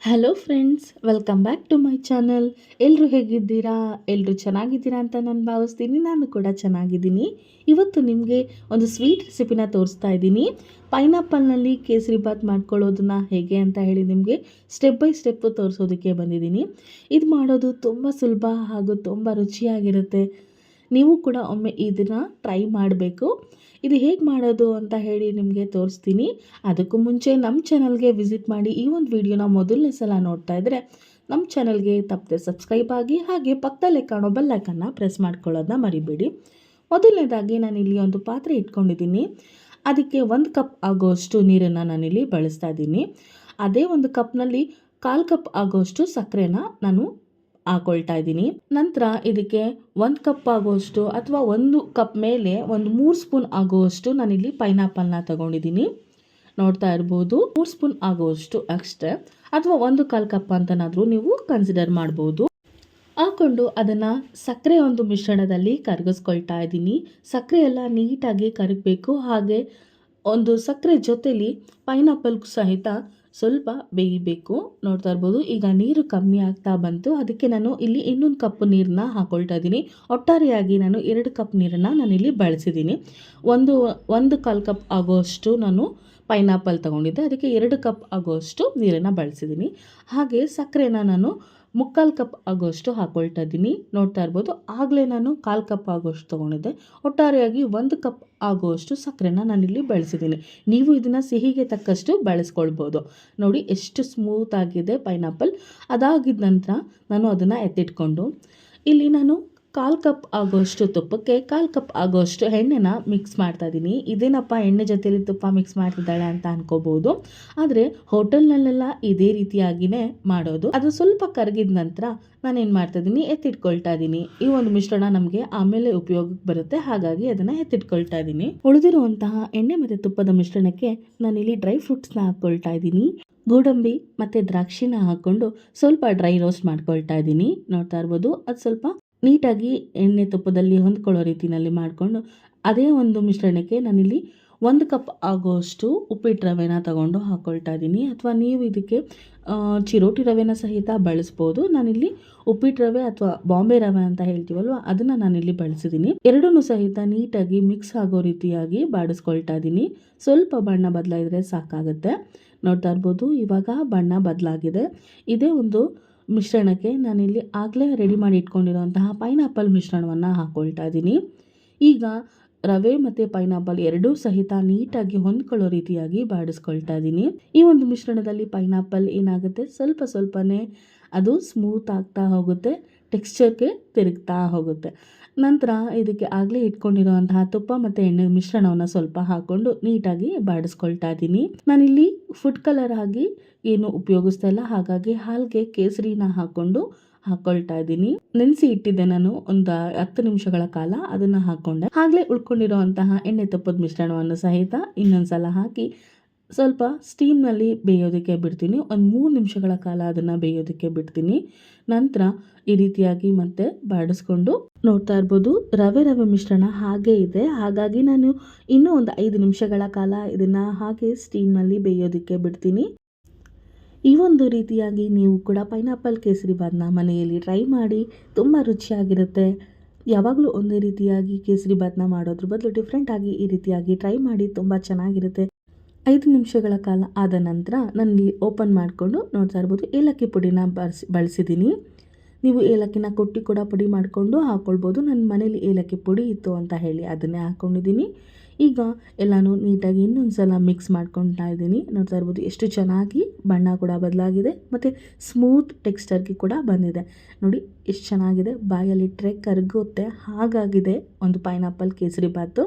Hello friends, welcome back to my channel. ಎಲ್ಲರೂ ಹೇಗಿದ್ದೀರಾ? ಎಲ್ಲರೂ ಚೆನ್ನಾಗಿದ್ದೀರಾ ಅಂತ ನಾನು ಭಾವಿಸ್ತೀನಿ. ನಾನು ಕೂಡ ಚೆನ್ನಾಗಿದ್ದೀನಿ. ಇವತ್ತು ನಿಮಗೆ ಒಂದು ಸ್ವೀಟ್ ರೆಸಿಪಿನ ತೋರಿಸ್ತಾ ಇದ್ದೀನಿ. ಪೈನಾಪಲ್ನಲ್ಲಿ ಕೇಸರಿ ಬಾತ್ ಮಾಡ್ಕೊಳ್ಳೋದನ್ನ ಹೇಗೆ ಅಂತ ಹೇಳಿ ನಿಮಗೆ ಸ್ಟೆಪ್ ಬೈ ಸ್ಟೆಪ್ಪು ತೋರಿಸೋದಕ್ಕೆ ಬಂದಿದ್ದೀನಿ. ಇದು ಮಾಡೋದು ತುಂಬ ಸುಲಭ ಹಾಗೂ ತುಂಬ ರುಚಿಯಾಗಿರುತ್ತೆ. ನೀವು ಕೂಡ ಒಮ್ಮೆ ಇದನ್ನು ಟ್ರೈ ಮಾಡಬೇಕು. ಇದು ಹೇಗೆ ಮಾಡೋದು ಅಂತ ಹೇಳಿ ನಿಮಗೆ ತೋರಿಸ್ತೀನಿ. ಅದಕ್ಕೂ ಮುಂಚೆ ನಮ್ಮ ಚಾನಲ್ಗೆ ವಿಸಿಟ್ ಮಾಡಿ ಈ ಒಂದು ವಿಡಿಯೋನ ಮೊದಲನೇ ಸಲ ನೋಡ್ತಾ ಇದ್ದರೆ ನಮ್ಮ ಚಾನಲ್ಗೆ ತಪ್ಪದೆ ಸಬ್ಸ್ಕ್ರೈಬ್ ಆಗಿ, ಹಾಗೆ ಪಕ್ಕದಲ್ಲೇ ಕಾಣೋ ಬೆಲ್ ಐಕನ್ನ ಪ್ರೆಸ್ ಮಾಡ್ಕೊಳ್ಳೋದನ್ನ ಮರಿಬೇಡಿ. ಮೊದಲನೇದಾಗಿ ನಾನಿಲ್ಲಿ ಒಂದು ಪಾತ್ರೆ ಇಟ್ಕೊಂಡಿದ್ದೀನಿ. ಅದಕ್ಕೆ 1 ಕಪ್ ಆಗೋಷ್ಟು ನೀರನ್ನು ನಾನಿಲ್ಲಿ ಬಳಸ್ತಾ ಇದ್ದೀನಿ. ಅದೇ ಒಂದು ಕಪ್ನಲ್ಲಿ 1/4 ಕಪ್ ಆಗೋಷ್ಟು ಸಕ್ಕರೆನ ನಾನು ಹಾಕೊಳ್ತಾ ಇದ್ದೀನಿ. ನಂತರ ಇದಕ್ಕೆ 1 ಕಪ್ ಆಗುವಷ್ಟು ಅಥವಾ 1 ಕಪ್ ಮೇಲೆ ಒಂದು 3 ಸ್ಪೂನ್ ಆಗುವಷ್ಟು ನಾನಿಲ್ಲಿ ಪೈನಾಪಲ್ನ ತಗೊಂಡಿದ್ದೀನಿ. ನೋಡ್ತಾ ಇರ್ಬೋದು, 3 ಸ್ಪೂನ್ ಆಗುವಷ್ಟು ಅಷ್ಟೇ, ಅಥವಾ 1/4 ಕಪ್ ಅಂತನಾದರೂ ನೀವು ಕನ್ಸಿಡರ್ ಮಾಡ್ಬೋದು. ಹಾಕೊಂಡು ಅದನ್ನು ಸಕ್ಕರೆ ಒಂದು ಮಿಶ್ರಣದಲ್ಲಿ ಕರಗಿಸ್ಕೊಳ್ತಾ ಇದ್ದೀನಿ. ಸಕ್ಕರೆ ಎಲ್ಲ ನೀಟಾಗಿ ಕರಗಬೇಕು. ಹಾಗೆ ಒಂದು ಸಕ್ಕರೆ ಜೊತೆಲಿ ಪೈನಾಪಲ್ ಸಹಿತ ಸ್ವಲ್ಪ ಬೇಯಬೇಕು. ನೋಡ್ತಾ ಇರ್ಬೋದು, ಈಗ ನೀರು ಕಮ್ಮಿ ಆಗ್ತಾ ಬಂತು. ಅದಕ್ಕೆ ನಾನು ಇಲ್ಲಿ ಇನ್ನೊಂದು ಕಪ್ ನೀರನ್ನ ಹಾಕೊಳ್ತಾ ಇದ್ದೀನಿ. ಒಟ್ಟಾರೆಯಾಗಿ ನಾನು 2 ಕಪ್ ನೀರನ್ನು ನಾನಿಲ್ಲಿ ಬಳಸಿದ್ದೀನಿ. 1/4 ಕಪ್ ಆಗೋಷ್ಟು ನಾನು ಪೈನಾಪಲ್ ತೊಗೊಂಡಿದ್ದೆ, ಅದಕ್ಕೆ 2 ಕಪ್ ಆಗೋಷ್ಟು ನೀರನ್ನು ಬಳಸಿದ್ದೀನಿ. ಹಾಗೆ ಸಕ್ಕರೆನ ನಾನು 3/4 ಕಪ್ ಆಗೋಷ್ಟು ಹಾಕೊಳ್ತಾ ಇದ್ದೀನಿ. ನೋಡ್ತಾ ಇರ್ಬೋದು, ಆಗಲೇ ನಾನು 1/4 ಕಪ್ ಆಗೋಷ್ಟು ತೊಗೊಂಡಿದ್ದೆ. ಒಟ್ಟಾರೆಯಾಗಿ 1 ಕಪ್ ಆಗುವಷ್ಟು ಸಕ್ಕರೆನ ನಾನಿಲ್ಲಿ ಬಳಸಿದ್ದೀನಿ. ನೀವು ಇದನ್ನು ಸಿಹಿಗೆ ತಕ್ಕಷ್ಟು ಬಳಸ್ಕೊಳ್ಬೋದು. ನೋಡಿ ಎಷ್ಟು ಸ್ಮೂತ್ ಆಗಿದೆ ಪೈನಾಪಲ್. ಅದಾಗಿದ್ದ ನಂತರ ನಾನು ಅದನ್ನು ಎತ್ತಿಟ್ಕೊಂಡು ಇಲ್ಲಿ ನಾನು 1/4 ಕಪ್ ಆಗೋಷ್ಟು ತುಪ್ಪಕ್ಕೆ 1/4 ಕಪ್ ಆಗೋಷ್ಟು ಎಣ್ಣೆನ ಮಿಕ್ಸ್ ಮಾಡ್ತಾ ಇದ್ದೀನಿ. ಇದೇನಪ್ಪ ಎಣ್ಣೆ ಜೊತೆಲಿ ತುಪ್ಪ ಮಿಕ್ಸ್ ಮಾಡ್ತಿದ್ದಾಳೆ ಅಂತ ಅನ್ಕೋಬಹುದು. ಆದರೆ ಹೋಟೆಲ್ನಲ್ಲೆಲ್ಲ ಇದೇ ರೀತಿಯಾಗಿಯೇ ಮಾಡೋದು. ಅದು ಸ್ವಲ್ಪ ಕರಗಿದ ನಂತರ ನಾನೇನು ಮಾಡ್ತಾ ಇದ್ದೀನಿ, ಎತ್ತಿಟ್ಕೊಳ್ತಾ ಇದ್ದೀನಿ. ಈ ಒಂದು ಮಿಶ್ರಣ ನಮಗೆ ಆಮೇಲೆ ಉಪಯೋಗಕ್ಕೆ ಬರುತ್ತೆ, ಹಾಗಾಗಿ ಅದನ್ನು ಎತ್ತಿಟ್ಕೊಳ್ತಾ ಇದ್ದೀನಿ. ಉಳಿದಿರುವಂತಹ ಎಣ್ಣೆ ಮತ್ತು ತುಪ್ಪದ ಮಿಶ್ರಣಕ್ಕೆ ನಾನಿಲ್ಲಿ ಡ್ರೈ ಫ್ರೂಟ್ಸ್ನ ಹಾಕ್ಕೊಳ್ತಾ ಇದ್ದೀನಿ. ಗೋಡಂಬಿ ಮತ್ತು ದ್ರಾಕ್ಷಿನ ಹಾಕ್ಕೊಂಡು ಸ್ವಲ್ಪ ಡ್ರೈ ರೋಸ್ಟ್ ಮಾಡ್ಕೊಳ್ತಾ ಇದ್ದೀನಿ. ನೋಡ್ತಾ ಇರ್ಬೋದು, ಅದು ಸ್ವಲ್ಪ ನೀಟಾಗಿ ಎಣ್ಣೆ ತುಪ್ಪದಲ್ಲಿ ಹೊಂದ್ಕೊಳ್ಳೋ ರೀತಿಯಲ್ಲಿ ಮಾಡಿಕೊಂಡು ಅದೇ ಒಂದು ಮಿಶ್ರಣಕ್ಕೆ ನಾನಿಲ್ಲಿ 1 ಕಪ್ ಆಗೋಷ್ಟು ಉಪ್ಪಿಟ್ಟು ರವೆನ ತಗೊಂಡು ಹಾಕ್ಕೊಳ್ತಾ ಇದ್ದೀನಿ. ಅಥವಾ ನೀವು ಇದಕ್ಕೆ ಚಿರೋಟಿ ರವೆನ ಸಹಿತ ಬಳಸ್ಬೋದು. ನಾನಿಲ್ಲಿ ಉಪ್ಪಿಟ್ಟು ರವೆ ಅಥವಾ ಬಾಂಬೆ ರವೆ ಅಂತ ಹೇಳ್ತೀವಲ್ವ, ಅದನ್ನು ನಾನಿಲ್ಲಿ ಬಳಸಿದ್ದೀನಿ. ಎರಡನ್ನೂ ಸಹಿತ ನೀಟಾಗಿ ಮಿಕ್ಸ್ ಆಗೋ ರೀತಿಯಾಗಿ ಬಾಡಿಸ್ಕೊಳ್ತಾ ಇದ್ದೀನಿ. ಸ್ವಲ್ಪ ಬಣ್ಣ ಬದಲಾಯಿದ್ರೆ ಸಾಕಾಗುತ್ತೆ. ನೋಡ್ತಾ ಇರ್ಬೋದು, ಇವಾಗ ಬಣ್ಣ ಬದಲಾಗಿದೆ. ಇದೇ ಒಂದು ಮಿಶ್ರಣಕ್ಕೆ ನಾನಿಲ್ಲಿ ಆಗಲೇ ರೆಡಿ ಮಾಡಿ ಇಟ್ಕೊಂಡಿರೋಂತಹ ಪೈನಾಪಲ್ ಮಿಶ್ರಣವನ್ನು ಹಾಕ್ಕೊಳ್ತಾ ಇದ್ದೀನಿ. ಈಗ ರವೆ ಮತ್ತು ಪೈನಾಪಲ್ ಎರಡೂ ಸಹಿತ ನೀಟಾಗಿ ಹೊಂದ್ಕೊಳ್ಳೋ ರೀತಿಯಾಗಿ ಬಾಡಿಸ್ಕೊಳ್ತಾ ಇದ್ದೀನಿ. ಈ ಒಂದು ಮಿಶ್ರಣದಲ್ಲಿ ಪೈನಾಪಲ್ ಏನಾಗುತ್ತೆ, ಸ್ವಲ್ಪ ಸ್ವಲ್ಪನೇ ಅದು ಸ್ಮೂತ್ ಆಗ್ತಾ ಹೋಗುತ್ತೆ, ಟೆಕ್ಸ್ಚರ್ಗೆ ತಿರುಗ್ತಾ ಹೋಗುತ್ತೆ. ನಂತರ ಇದಕ್ಕೆ ಆಗಲೇ ಇಟ್ಕೊಂಡಿರುವಂತಹ ತುಪ್ಪ ಮತ್ತು ಎಣ್ಣೆ ಮಿಶ್ರಣವನ್ನು ಸ್ವಲ್ಪ ಹಾಕ್ಕೊಂಡು ನೀಟಾಗಿ ಬಾಡಿಸ್ಕೊಳ್ತಾ ಇದ್ದೀನಿ. ನಾನಿಲ್ಲಿ ಫುಡ್ ಕಲರ್ ಆಗಿ ಏನು ಉಪಯೋಗಿಸ್ತಾ ಇಲ್ಲ, ಹಾಗಾಗಿ ಹಾಲಿಗೆ ಕೇಸರಿನ ಹಾಕ್ಕೊಳ್ತಾ ಇದ್ದೀನಿ. ನೆನೆಸಿ ಇಟ್ಟಿದ್ದೆ ನಾನು ಒಂದು 10 ನಿಮಿಷಗಳ ಕಾಲ, ಅದನ್ನು ಹಾಕ್ಕೊಂಡೆ. ಆಗಲೇ ಉಳ್ಕೊಂಡಿರುವಂತಹ ಎಣ್ಣೆ ತುಪ್ಪದ ಮಿಶ್ರಣವನ್ನು ಸಹಿತ ಇನ್ನೊಂದ್ಸಲ ಹಾಕಿ ಸ್ವಲ್ಪ ಸ್ಟೀಮ್ನಲ್ಲಿ ಬೇಯೋದಕ್ಕೆ ಬಿಡ್ತೀನಿ. ಒಂದು 3 ನಿಮಿಷಗಳ ಕಾಲ ಅದನ್ನು ಬೇಯೋದಕ್ಕೆ ಬಿಡ್ತೀನಿ. ನಂತರ ಈ ರೀತಿಯಾಗಿ ಮತ್ತೆ ಬಾಡಿಸ್ಕೊಂಡು ನೋಡ್ತಾ ಇರ್ಬೋದು, ರವೆ ಮಿಶ್ರಣ ಹಾಗೇ ಇದೆ. ಹಾಗಾಗಿ ನಾನು ಇನ್ನೂ ಒಂದು 5 ನಿಮಿಷಗಳ ಕಾಲ ಇದನ್ನು ಹಾಗೆ ಸ್ಟೀಮ್ನಲ್ಲಿ ಬೇಯೋದಕ್ಕೆ ಬಿಡ್ತೀನಿ. ಈ ಒಂದು ರೀತಿಯಾಗಿ ನೀವು ಕೂಡ ಪೈನಾಪಲ್ ಕೇಸರಿ ಬಾತ್ನ ಮನೆಯಲ್ಲಿ ಟ್ರೈ ಮಾಡಿ, ತುಂಬ ರುಚಿಯಾಗಿರುತ್ತೆ. ಯಾವಾಗಲೂ ಒಂದೇ ರೀತಿಯಾಗಿ ಕೇಸರಿ ಬಾತ್ನ ಮಾಡೋದ್ರ ಬದಲು ಡಿಫ್ರೆಂಟಾಗಿ ಈ ರೀತಿಯಾಗಿ ಟ್ರೈ ಮಾಡಿ, ತುಂಬ ಚೆನ್ನಾಗಿರುತ್ತೆ. 5 ನಿಮಿಷಗಳ ಕಾಲ ಆದ ನಂತರ ನಾನು ಓಪನ್ ಮಾಡಿಕೊಂಡು ನೋಡ್ತಾ ಇರ್ಬೋದು, ಏಲಕ್ಕಿ ಪುಡಿನ ಬಳಸಿದ್ದೀನಿ. ನೀವು ಏಲಕ್ಕಿನ ಕೊಟ್ಟಿ ಕೂಡ ಪುಡಿ ಮಾಡಿಕೊಂಡು ಹಾಕ್ಕೊಳ್ಬೋದು. ನನ್ನ ಮನೇಲಿ ಏಲಕ್ಕಿ ಪುಡಿ ಇತ್ತು ಅಂತ ಹೇಳಿ ಅದನ್ನೇ ಹಾಕ್ಕೊಂಡಿದ್ದೀನಿ. ಈಗ ಎಲ್ಲನೂ ನೀಟಾಗಿ ಇನ್ನೊಂದು ಸಲ ಮಿಕ್ಸ್ ಮಾಡ್ಕೊಳ್ತಾ ಇದ್ದೀನಿ. ನೋಡ್ತಾ ಇರ್ಬೋದು, ಎಷ್ಟು ಚೆನ್ನಾಗಿ ಬಣ್ಣ ಕೂಡ ಬದಲಾಗಿದೆ ಮತ್ತು ಸ್ಮೂತ್ ಟೆಕ್ಸ್ಚರ್ಗೆ ಕೂಡ ಬಂದಿದೆ. ನೋಡಿ ಎಷ್ಟು ಚೆನ್ನಾಗಿದೆ, ಬಾಯಲ್ಲಿಟ್ಟರೆ ಕರಗುತ್ತೆ ಹಾಗಾಗಿದೆ ಒಂದು ಪೈನಾಪಲ್ ಕೇಸರಿ ಬಾತು.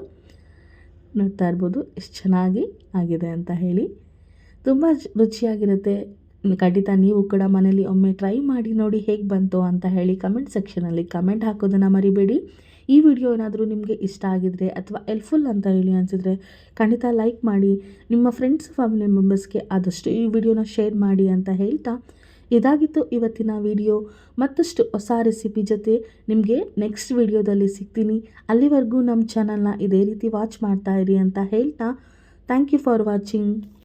ನೋಡ್ತಾ ಇರ್ಬೋದು ಎಷ್ಟು ಚೆನ್ನಾಗಿ ಆಗಿದೆ ಅಂತ ಹೇಳಿ. ತುಂಬ ರುಚಿಯಾಗಿರುತ್ತೆ. ಖಂಡಿತ ನೀವು ಕೂಡ ಮನೇಲಿ ಒಮ್ಮೆ ಟ್ರೈ ಮಾಡಿ ನೋಡಿ ಹೇಗೆ ಬಂತು ಅಂತ ಹೇಳಿ ಕಮೆಂಟ್ ಸೆಕ್ಷನಲ್ಲಿ ಕಮೆಂಟ್ ಹಾಕೋದನ್ನು ಮರಿಬೇಡಿ. ಈ ವಿಡಿಯೋ ಏನಾದರೂ ನಿಮಗೆ ಇಷ್ಟ ಆಗಿದರೆ ಅಥವಾ ಹೆಲ್ಪ್ಫುಲ್ ಅಂತ ಹೇಳಿ ಅನಿಸಿದರೆ ಖಂಡಿತ ಲೈಕ್ ಮಾಡಿ, ನಿಮ್ಮ ಫ್ರೆಂಡ್ಸ್ ಫ್ಯಾಮಿಲಿ ಮೆಂಬರ್ಸ್ಗೆ ಆದಷ್ಟು ಈ ವಿಡಿಯೋನ ಶೇರ್ ಮಾಡಿ ಅಂತ ಹೇಳ್ತಾ, ಇದಾಗಿತ್ತು ಇವತ್ತಿನ ವಿಡಿಯೋ. ಮತ್ತಷ್ಟು ಹೊಸ ರೆಸಿಪಿ ಜೊತೆ ನಿಮಗೆ ನೆಕ್ಸ್ಟ್ ವಿಡಿಯೋದಲ್ಲಿ ಸಿಗ್ತೀನಿ. ಅಲ್ಲಿವರೆಗೂ ನಮ್ಮ ಚಾನಲ್ನ ಇದೇ ರೀತಿ ವಾಚ್ ಮಾಡ್ತಾ ಇರಿ ಅಂತ ಹೇಳ್ತಾ, ಥ್ಯಾಂಕ್ ಯು ಫಾರ್ ವಾಚಿಂಗ್.